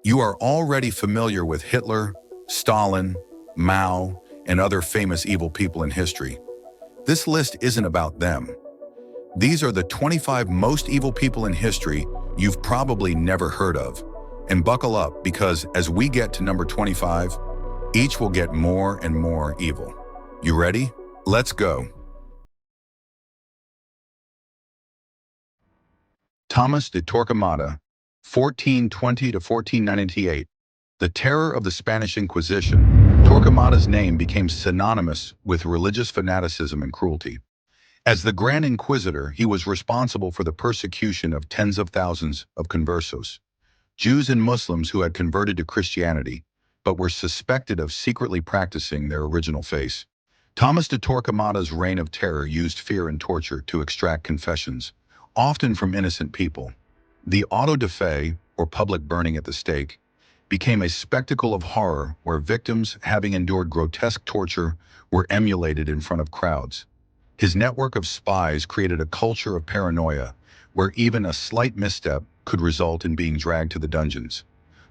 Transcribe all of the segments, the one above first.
You are already familiar with Hitler, Stalin, Mao, and other famous evil people in history. This list isn't about them. These are the 25 most evil people in history you've probably never heard of. And buckle up, because as we get to number 25, each will get more and more evil. You ready? Let's go. Tomas de Torquemada, 1420 to 1498. The terror of the Spanish Inquisition, Torquemada's name became synonymous with religious fanaticism and cruelty. As the Grand Inquisitor, he was responsible for the persecution of tens of thousands of conversos, Jews and Muslims who had converted to Christianity, but were suspected of secretly practicing their original faith. Tomas de Torquemada's reign of terror used fear and torture to extract confessions, often from innocent people. The auto-da-fe, or public burning at the stake, became a spectacle of horror where victims, having endured grotesque torture, were emulated in front of crowds. His network of spies created a culture of paranoia where even a slight misstep could result in being dragged to the dungeons.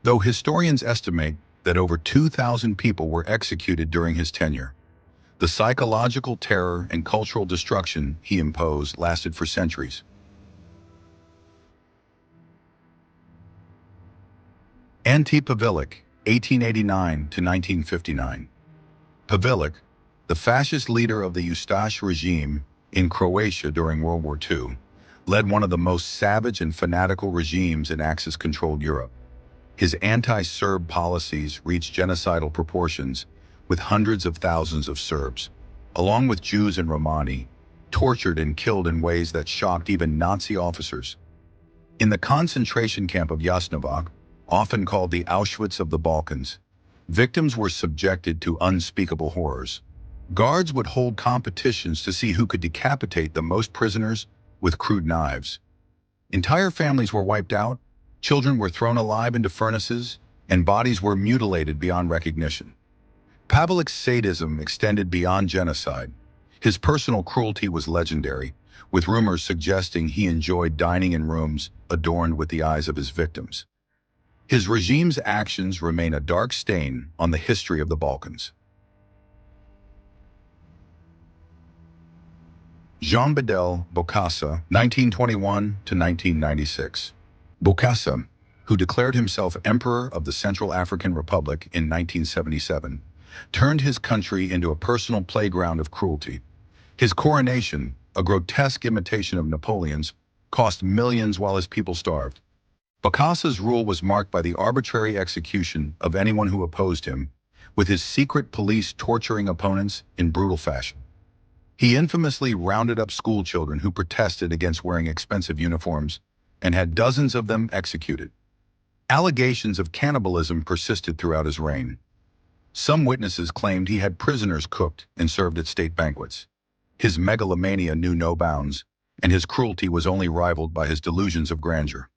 Though historians estimate that over 2,000 people were executed during his tenure, the psychological terror and cultural destruction he imposed lasted for centuries. Ante Pavelić, 1889 to 1959. Pavelić, the fascist leader of the Ustash regime in Croatia during World War II, led one of the most savage and fanatical regimes in Axis-controlled Europe. His anti-Serb policies reached genocidal proportions, with hundreds of thousands of Serbs, along with Jews and Romani, tortured and killed in ways that shocked even Nazi officers. In the concentration camp of Jasenovac, often called the Auschwitz of the Balkans, victims were subjected to unspeakable horrors. Guards would hold competitions to see who could decapitate the most prisoners with crude knives. Entire families were wiped out, children were thrown alive into furnaces, and bodies were mutilated beyond recognition. Pavelić's sadism extended beyond genocide. His personal cruelty was legendary, with rumors suggesting he enjoyed dining in rooms adorned with the eyes of his victims. His regime's actions remain a dark stain on the history of the Balkans. Jean-Bédel Bokassa, 1921 to 1996. Bokassa, who declared himself Emperor of the Central African Republic in 1977, turned his country into a personal playground of cruelty. His coronation, a grotesque imitation of Napoleon's, cost millions while his people starved. Bokassa's rule was marked by the arbitrary execution of anyone who opposed him, with his secret police torturing opponents in brutal fashion. He infamously rounded up schoolchildren who protested against wearing expensive uniforms and had dozens of them executed. Allegations of cannibalism persisted throughout his reign. Some witnesses claimed he had prisoners cooked and served at state banquets. His megalomania knew no bounds, and his cruelty was only rivaled by his delusions of grandeur.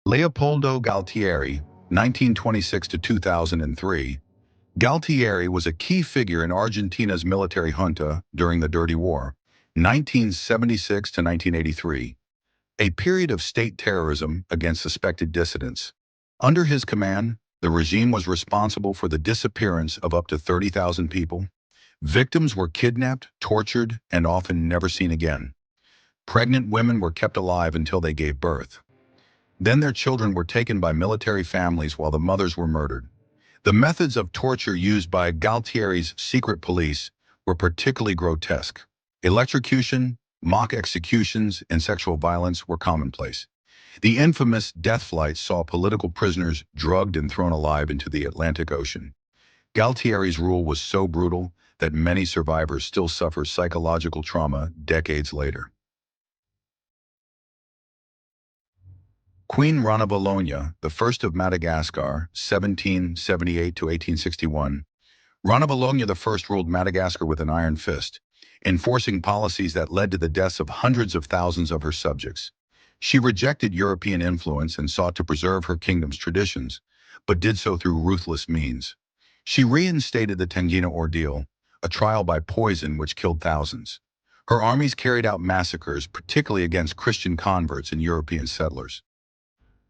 Leopoldo Galtieri, 1926 to 2003. Galtieri was a key figure in Argentina's military junta during the Dirty War, 1976 to 1983, a period of state terrorism against suspected dissidents. Under his command, the regime was responsible for the disappearance of up to 30,000 people. Victims were kidnapped, tortured, and often never seen again. Pregnant women were kept alive until they gave birth. Then their children were taken by military families while the mothers were murdered. The methods of torture used by Galtieri's secret police were particularly grotesque. Electrocution, mock executions, and sexual violence were commonplace. The infamous death flight saw political prisoners drugged and thrown alive into the Atlantic Ocean. Galtieri's rule was so brutal that many survivors still suffer psychological trauma decades later. Queen Rana Bologna, the first of Madagascar, 1778 to 1861. Rana Bologna I ruled Madagascar with an iron fist, enforcing policies that led to the deaths of hundreds of thousands of her subjects. She rejected European influence and sought to preserve her kingdom's traditions, but did so through ruthless means. She reinstated the Tangina ordeal, a trial by poison which killed thousands. Her armies carried out massacres, particularly against Christian converts and European settlers.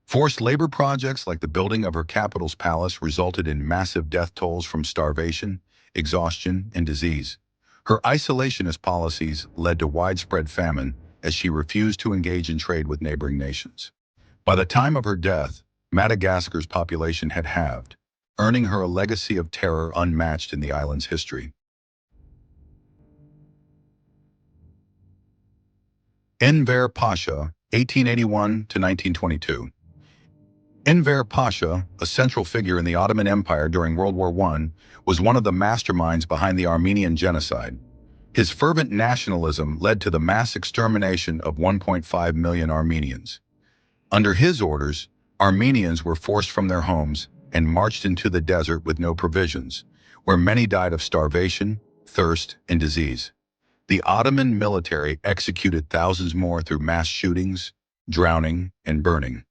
Forced labor projects like the building of her capital's palace resulted in massive death tolls from starvation, exhaustion, and disease. Her isolationist policies led to widespread famine as she refused to engage in trade with neighboring nations. By the time of her death, Madagascar's population had halved, earning her a legacy of terror unmatched in the island's history. Enver Pasha, 1881 to 1922. Enver Pasha, a central figure in the Ottoman Empire during World War I, was one of the masterminds behind the Armenian genocide. His fervent nationalism led to the mass extermination of 1.5 million Armenians. Under his orders, Armenians were forced from their homes and marched into the desert with no provisions, where many died of starvation, thirst, and disease. The Ottoman military executed thousands more through mass shootings, drowning, and burning.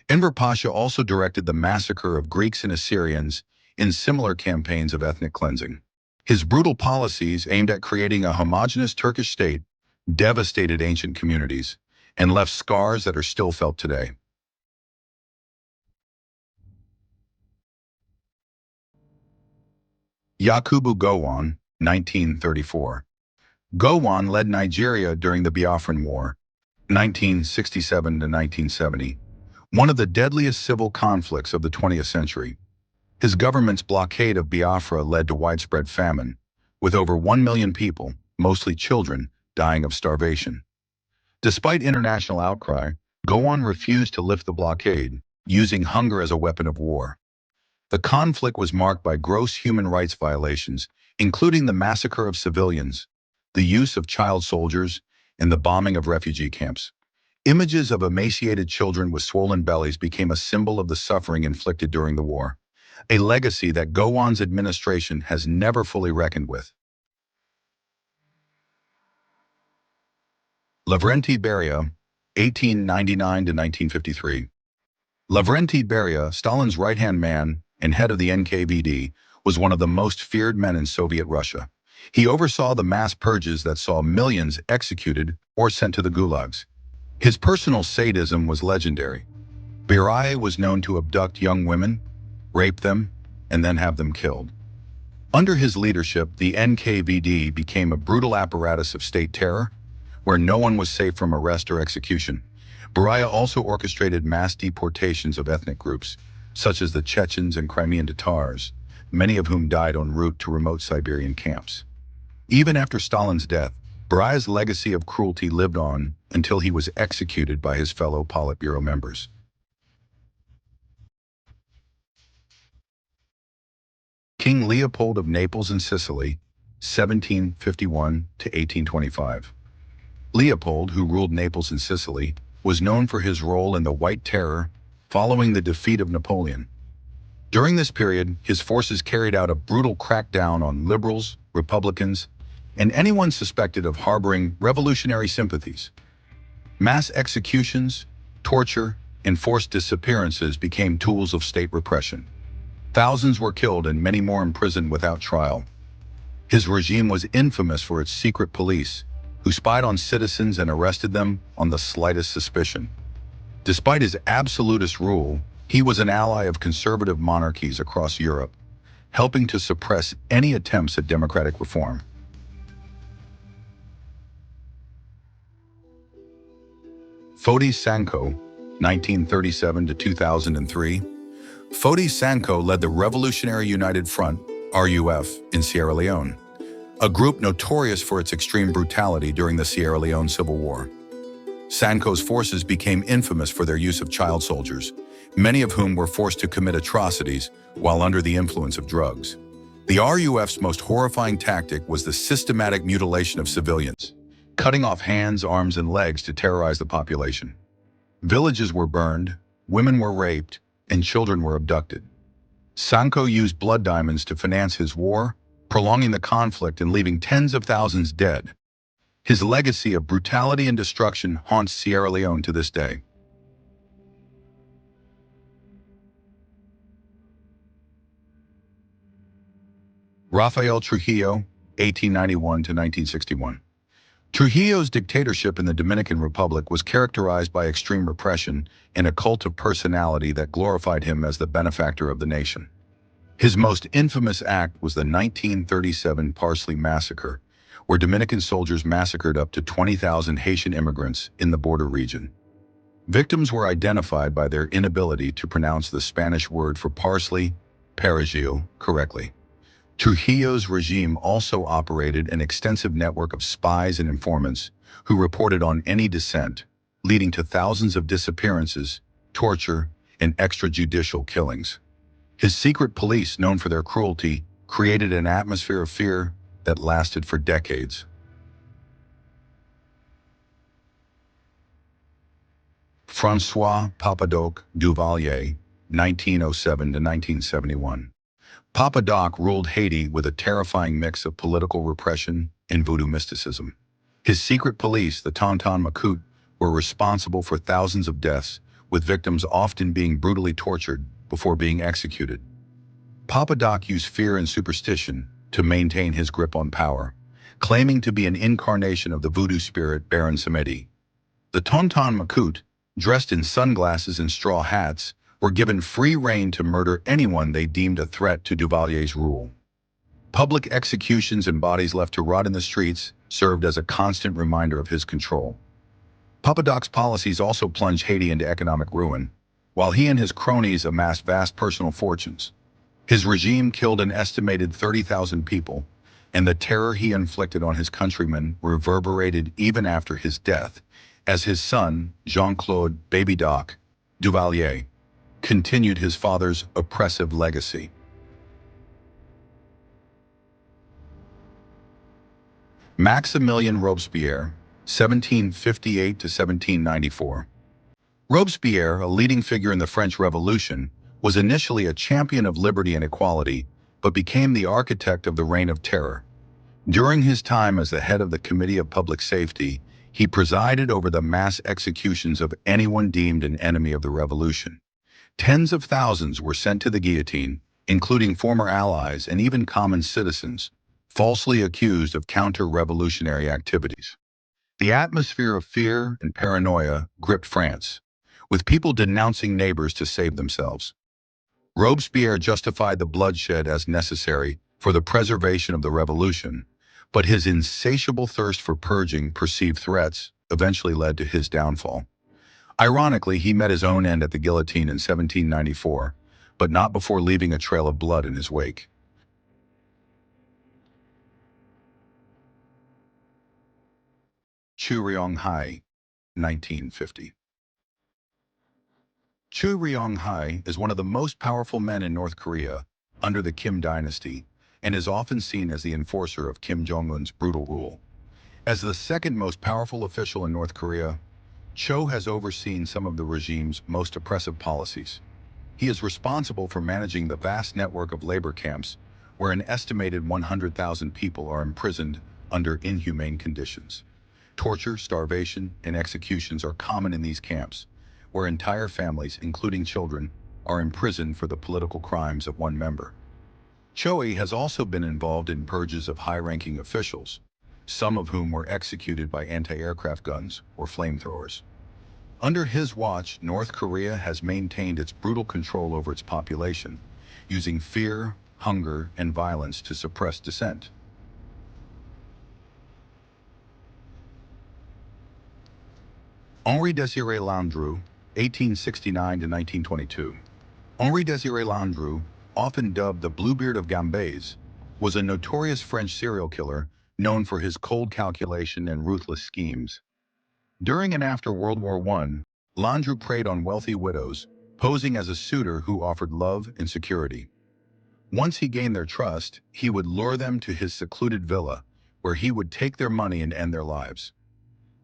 Enver Pasha also directed the massacre of Greeks and Assyrians in similar campaigns of ethnic cleansing. His brutal policies aimed at creating a homogeneous Turkish state devastated ancient communities and left scars that are still felt today. Yakubu Goan, 1934. Goan led Nigeria during the Biafran War, 1967 to 1970, one of the deadliest civil conflicts of the 20th century. His government's blockade of Biafra led to widespread famine, with over 1 million people, mostly children, dying of starvation. Despite international outcry, Goan refused to lift the blockade, using hunger as a weapon of war. The conflict was marked by gross human rights violations, including the massacre of civilians, the use of child soldiers, and the bombing of refugee camps. Images of emaciated children with swollen bellies became a symbol of the suffering inflicted during the war, a legacy that Goan's administration has never fully reckoned with. Lenti Baria, 1899 to 1953. Lenti Baria, Stalin's right-hand man and head of the NKVD, was one of the most feared men in Soviet Russia. He oversaw the mass purges that saw millions executed or sent to the gulags. His personal sadism was legendary. Baria was known to abduct young women, rape them, and then have them killed. Under his leadership, the NKVD became a brutal apparatus of state terror, where no one was safe from arrest or execution. Baria also orchestrated mass deportations of ethnic groups, such as the Chechens and Crimean Tatars, many of whom died en route to remote Siberian camps. Even after Stalin's death, Baria's legacy of cruelty lived on until he was executed by his fellow Politburo members. King Leopold of Naples and Sicily, 1751 to 1825. Leopold, who ruled Naples and Sicily, was known for his role in the White Terror following the defeat of Napoleon. During this period, his forces carried out a brutal crackdown on liberals, Republicans, and anyone suspected of harboring revolutionary sympathies. Mass executions, torture, and forced disappearances became tools of state repression. Thousands were killed and many more imprisoned without trial. His regime was infamous for its secret police, who spied on citizens and arrested them on the slightest suspicion. Despite his absolutist rule, he was an ally of conservative monarchies across Europe, helping to suppress any attempts at democratic reform. Fodi Sanko, 1937 to 2003. Fodi Sanko led the Revolutionary United Front, RUF, in Sierra Leone, a group notorious for its extreme brutality during the Sierra Leone Civil War. Sanko's forces became infamous for their use of child soldiers, many of whom were forced to commit atrocities while under the influence of drugs. The RUF's most horrifying tactic was the systematic mutilation of civilians, cutting off hands, arms, and legs to terrorize the population. Villages were burned, women were raped, and children were abducted. Sanko used blood diamonds to finance his war, prolonging the conflict and leaving tens of thousands dead. His legacy of brutality and destruction haunts Sierra Leone to this day. Raphael Truo, 1891 to 1961. Trujillo's dictatorship in the Dominican Republic was characterized by extreme repression and a cult of personality that glorified him as the benefactor of the nation. His most infamous act was the 1937 Parsley Massacre, where Dominican soldiers massacred up to 20,000 Haitian immigrants in the border region. Victims were identified by their inability to pronounce the Spanish word for parsley, perejil, correctly. Trujillo's regime also operated an extensive network of spies and informants who reported on any dissent, leading to thousands of disappearances, torture, and extrajudicial killings. His secret police, known for their cruelty, created an atmosphere of fear that lasted for decades. François Duvalier, 1907 to 1971. Papa Doc ruled Haiti with a terrifying mix of political repression and voodoo mysticism. His secret police, the Tonton Macoute, were responsible for thousands of deaths, with victims often being brutally tortured before being executed. Papa Doc used fear and superstition to maintain his grip on power, claiming to be an incarnation of the voodoo spirit Baron Samedi. The Tonton Macoute, dressed in sunglasses and straw hats, were given free rein to murder anyone they deemed a threat to Duvalier's rule. Public executions and bodies left to rot in the streets served as a constant reminder of his control. Papa Doc's policies also plunged Haiti into economic ruin, while he and his cronies amassed vast personal fortunes. His regime killed an estimated 30,000 people, and the terror he inflicted on his countrymen reverberated even after his death, as his son, Jean-Claude Baby Doc Duvalier, continued his father's oppressive legacy. Maximilien Robespierre, 1758 to 1794. Robespierre, a leading figure in the French Revolution, was initially a champion of liberty and equality, but became the architect of the Reign of Terror. During his time as the head of the Committee of Public Safety, he presided over the mass executions of anyone deemed an enemy of the revolution. Tens of thousands were sent to the guillotine, including former allies and even common citizens, falsely accused of counter-revolutionary activities. The atmosphere of fear and paranoia gripped France, with people denouncing neighbors to save themselves. Robespierre justified the bloodshed as necessary for the preservation of the revolution, but his insatiable thirst for purging perceived threats eventually led to his downfall. Ironically, he met his own end at the guillotine in 1794, but not before leaving a trail of blood in his wake. Cho Ryong Hae, 1950. Cho Ryong Hae is one of the most powerful men in North Korea under the Kim dynasty and is often seen as the enforcer of Kim Jong-un's brutal rule. As the second most powerful official in North Korea, Cho has overseen some of the regime's most oppressive policies. He is responsible for managing the vast network of labor camps where an estimated 100,000 people are imprisoned under inhumane conditions. Torture, starvation, and executions are common in these camps, where entire families, including children, are imprisoned for the political crimes of one member. Choi has also been involved in purges of high-ranking officials, some of whom were executed by anti-aircraft guns or flamethrowers. Under his watch, North Korea has maintained its brutal control over its population, using fear, hunger, and violence to suppress dissent. Henri Desir Landrew, 1869 to 1922. Henri Desir Landrew, often dubbed the Bluebeard of Gambais, was a notorious French serial killer known for his cold calculation and ruthless schemes. During and after World War I, Landrew preyed on wealthy widows, posing as a suitor who offered love and security. Once he gained their trust, he would lure them to his secluded villa, where he would take their money and end their lives.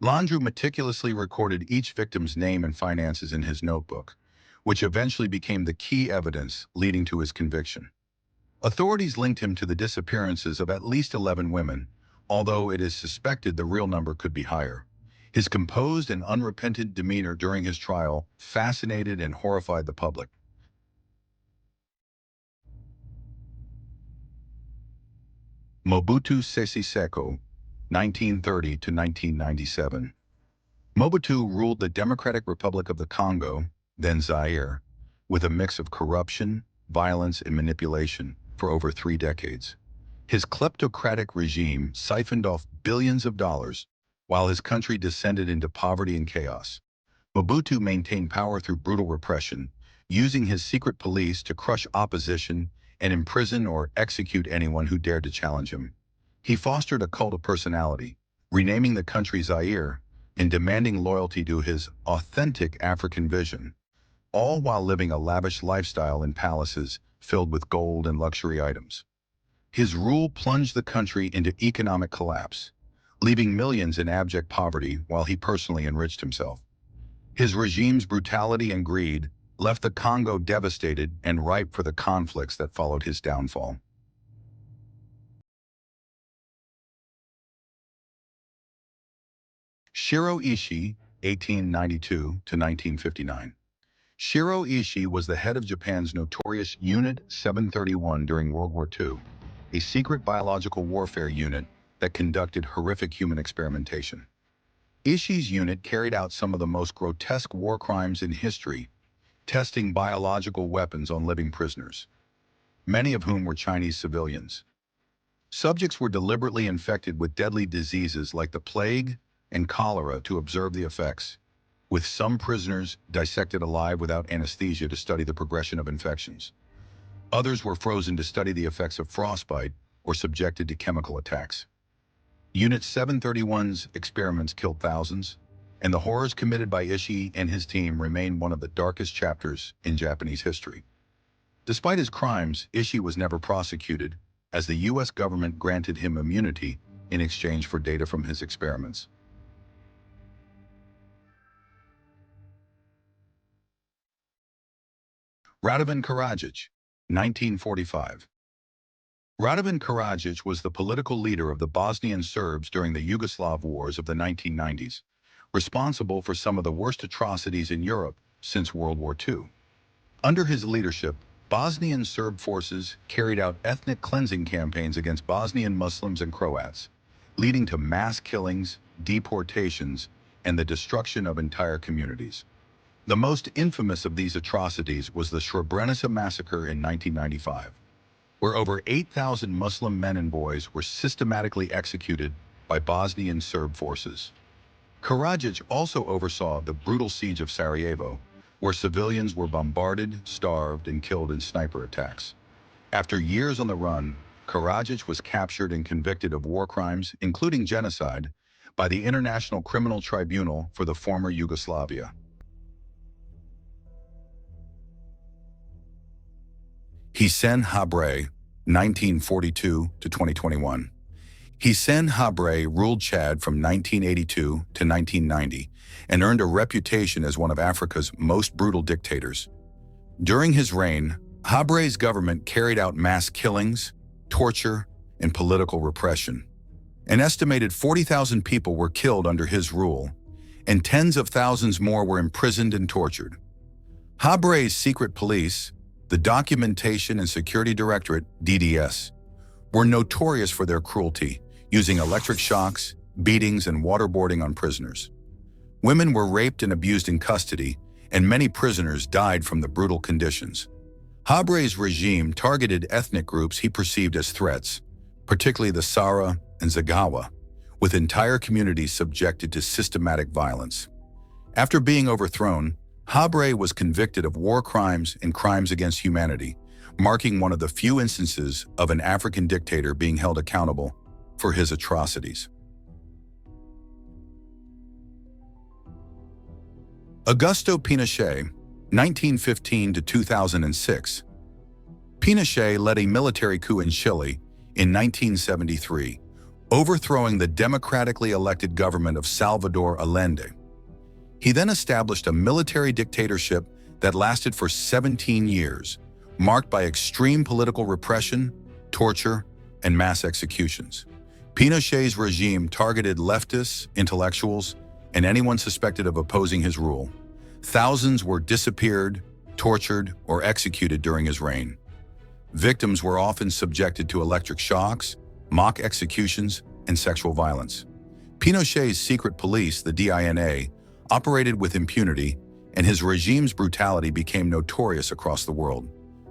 Landrew meticulously recorded each victim's name and finances in his notebook, which eventually became the key evidence leading to his conviction. Authorities linked him to the disappearances of at least 11 women, although it is suspected the real number could be higher. His composed and unrepentant demeanor during his trial fascinated and horrified the public. Mobutu Sese Seko, 1930 to 1997. Mobutu ruled the Democratic Republic of the Congo, then Zaire, with a mix of corruption, violence, and manipulation for over 3 decades. His kleptocratic regime siphoned off billions of dollars, while his country descended into poverty and chaos. Mobutu maintained power through brutal repression, using his secret police to crush opposition and imprison or execute anyone who dared to challenge him. He fostered a cult of personality, renaming the country Zaire and demanding loyalty to his authentic African vision, all while living a lavish lifestyle in palaces filled with gold and luxury items. His rule plunged the country into economic collapse, leaving millions in abject poverty while he personally enriched himself. His regime's brutality and greed left the Congo devastated and ripe for the conflicts that followed his downfall. Shiro Ishii, 1892 to 1959. Shiro Ishii was the head of Japan's notorious Unit 731 during World War II, a secret biological warfare unit that conducted horrific human experimentation. Ishii's unit carried out some of the most grotesque war crimes in history, testing biological weapons on living prisoners, many of whom were Chinese civilians. Subjects were deliberately infected with deadly diseases like the plague and cholera to observe the effects, with some prisoners dissected alive without anesthesia to study the progression of infections. Others were frozen to study the effects of frostbite or subjected to chemical attacks. Unit 731's experiments killed thousands, and the horrors committed by Ishii and his team remain one of the darkest chapters in Japanese history. Despite his crimes, Ishii was never prosecuted, as the U.S. government granted him immunity in exchange for data from his experiments. Ravan Karajic, 1945. Ravan Karajic was the political leader of the Bosnian Serbs during the Yugoslav wars of the 1990s, responsible for some of the worst atrocities in Europe since World War II. Under his leadership, Bosnian Serb forces carried out ethnic cleansing campaigns against Bosnian Muslims and Croats, leading to mass killings, deportations, and the destruction of entire communities. The most infamous of these atrocities was the Srebrenica massacre in 1995, where over 8,000 Muslim men and boys were systematically executed by Bosnian Serb forces. Karadzic also oversaw the brutal siege of Sarajevo, where civilians were bombarded, starved, and killed in sniper attacks. After years on the run, Karadzic was captured and convicted of war crimes, including genocide, by the International Criminal Tribunal for the former Yugoslavia. Hissène Habré, 1942 to 2021. Hissène Habré ruled Chad from 1982 to 1990 and earned a reputation as one of Africa's most brutal dictators. During his reign, Habré's government carried out mass killings, torture, and political repression. An estimated 40,000 people were killed under his rule, and tens of thousands more were imprisoned and tortured. Habré's secret police, the Documentation and Security Directorate, DDS, were notorious for their cruelty, using electric shocks, beatings, and waterboarding on prisoners. Women were raped and abused in custody, and many prisoners died from the brutal conditions. Habré's regime targeted ethnic groups he perceived as threats, particularly the Sara and Zagawa, with entire communities subjected to systematic violence. After being overthrown, Habré was convicted of war crimes and crimes against humanity, marking one of the few instances of an African dictator being held accountable for his atrocities. Augusto Pinochet, 1915 to 2006. Pinochet led a military coup in Chile in 1973, overthrowing the democratically elected government of Salvador Allende. He then established a military dictatorship that lasted for 17 years, marked by extreme political repression, torture, and mass executions. Pinochet's regime targeted leftists, intellectuals, and anyone suspected of opposing his rule. Thousands were disappeared, tortured, or executed during his reign. Victims were often subjected to electric shocks, mock executions, and sexual violence. Pinochet's secret police, the DINA, operated with impunity, and his regime's brutality became notorious across the world.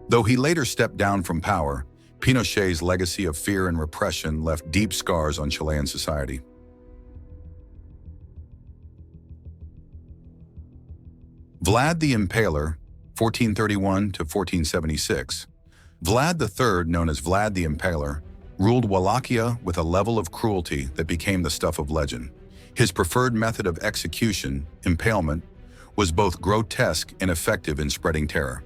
Though he later stepped down from power, Pinochet's legacy of fear and repression left deep scars on Chilean society. Vlad the Impaler, 1431 to 1476. Vlad III, known as Vlad the Impaler, ruled Wallachia with a level of cruelty that became the stuff of legend. His preferred method of execution, impalement, was both grotesque and effective in spreading terror.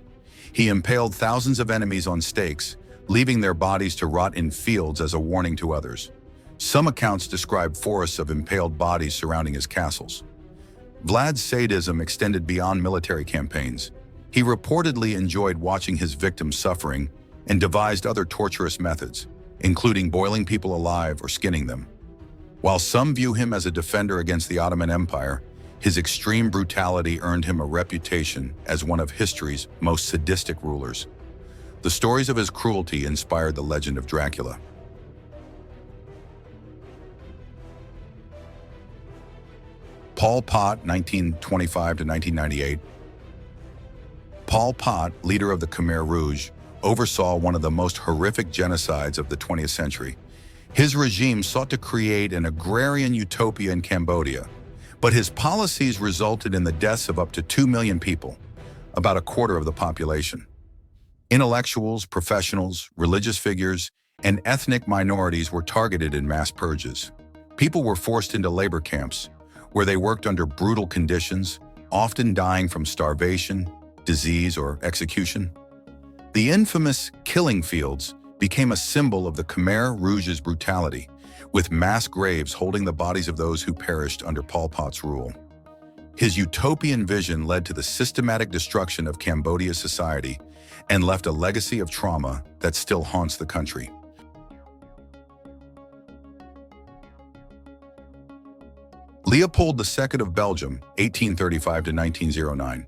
He impaled thousands of enemies on stakes, leaving their bodies to rot in fields as a warning to others. Some accounts describe forests of impaled bodies surrounding his castles. Vlad's sadism extended beyond military campaigns. He reportedly enjoyed watching his victims suffering and devised other torturous methods, including boiling people alive or skinning them. While some view him as a defender against the Ottoman Empire, his extreme brutality earned him a reputation as one of history's most sadistic rulers. The stories of his cruelty inspired the legend of Dracula. Pol Pot, 1925 to 1998. Pol Pot, leader of the Khmer Rouge, oversaw one of the most horrific genocides of the 20th century. His regime sought to create an agrarian utopia in Cambodia, but his policies resulted in the deaths of up to 2 million people, about a quarter of the population. Intellectuals, professionals, religious figures, and ethnic minorities were targeted in mass purges. People were forced into labor camps, where they worked under brutal conditions, often dying from starvation, disease, or execution. The infamous killing fields became a symbol of the Khmer Rouge's brutality, with mass graves holding the bodies of those who perished under Pol Pot's rule. His utopian vision led to the systematic destruction of Cambodia's society and left a legacy of trauma that still haunts the country. Leopold II of Belgium, 1835 to 1909.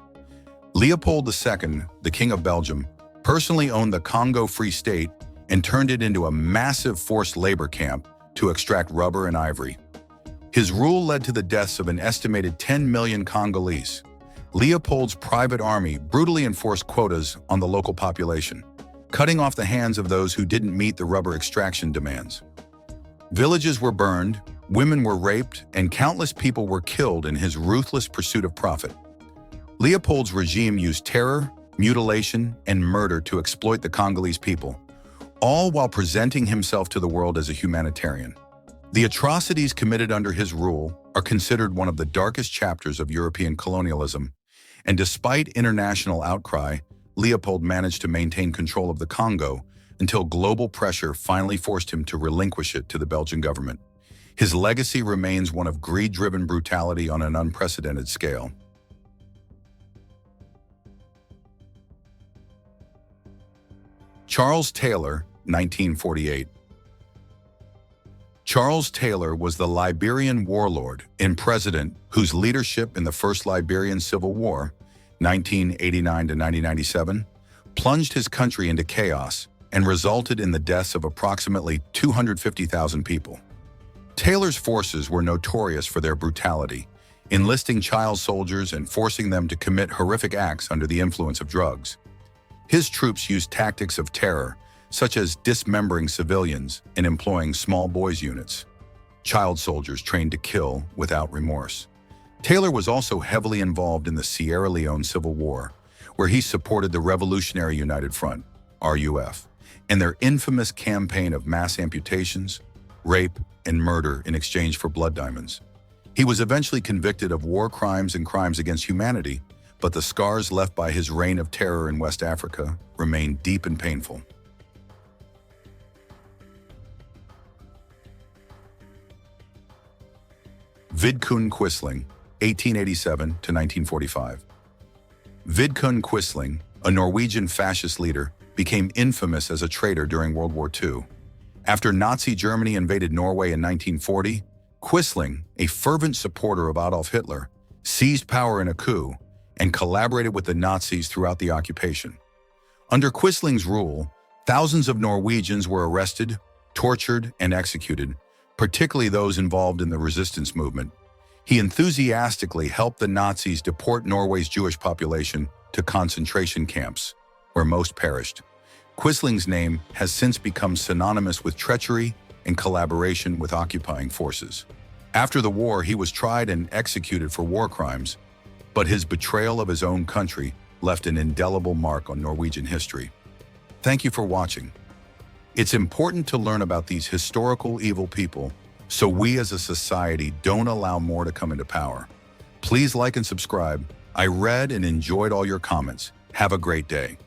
Leopold II, the King of Belgium, personally owned the Congo Free State and turned it into a massive forced labor camp to extract rubber and ivory. His rule led to the deaths of an estimated 10 million Congolese. Leopold's private army brutally enforced quotas on the local population, cutting off the hands of those who didn't meet the rubber extraction demands. Villages were burned, women were raped, and countless people were killed in his ruthless pursuit of profit. Leopold's regime used terror, mutilation, and murder to exploit the Congolese people, all while presenting himself to the world as a humanitarian. The atrocities committed under his rule are considered one of the darkest chapters of European colonialism, and despite international outcry, Leopold managed to maintain control of the Congo until global pressure finally forced him to relinquish it to the Belgian government. His legacy remains one of greed-driven brutality on an unprecedented scale. Charles Taylor, 1948. Charles Taylor was the Liberian warlord and president whose leadership in the First Liberian Civil War, 1989 to 1997, plunged his country into chaos and resulted in the deaths of approximately 250,000 people. Taylor's forces were notorious for their brutality, enlisting child soldiers and forcing them to commit horrific acts under the influence of drugs. His troops used tactics of terror, such as dismembering civilians and employing small boys units. Child soldiers trained to kill without remorse. Taylor was also heavily involved in the Sierra Leone Civil War, where he supported the Revolutionary United Front, RUF, and their infamous campaign of mass amputations, rape, and murder in exchange for blood diamonds. He was eventually convicted of war crimes and crimes against humanity, but the scars left by his reign of terror in West Africa remain deep and painful. Vidkun Quisling, 1887 to 1945. Vidkun Quisling, a Norwegian fascist leader, became infamous as a traitor during World War II. After Nazi Germany invaded Norway in 1940, Quisling, a fervent supporter of Adolf Hitler, seized power in a coup and collaborated with the Nazis throughout the occupation. Under Quisling's rule, thousands of Norwegians were arrested, tortured, and executed, particularly those involved in the resistance movement. He enthusiastically helped the Nazis deport Norway's Jewish population to concentration camps, where most perished. Quisling's name has since become synonymous with treachery and collaboration with occupying forces. After the war, he was tried and executed for war crimes, but his betrayal of his own country left an indelible mark on Norwegian history. Thank you for watching. It's important to learn about these historical evil people so we as a society don't allow more to come into power. Please like and subscribe. I read and enjoyed all your comments. Have a great day.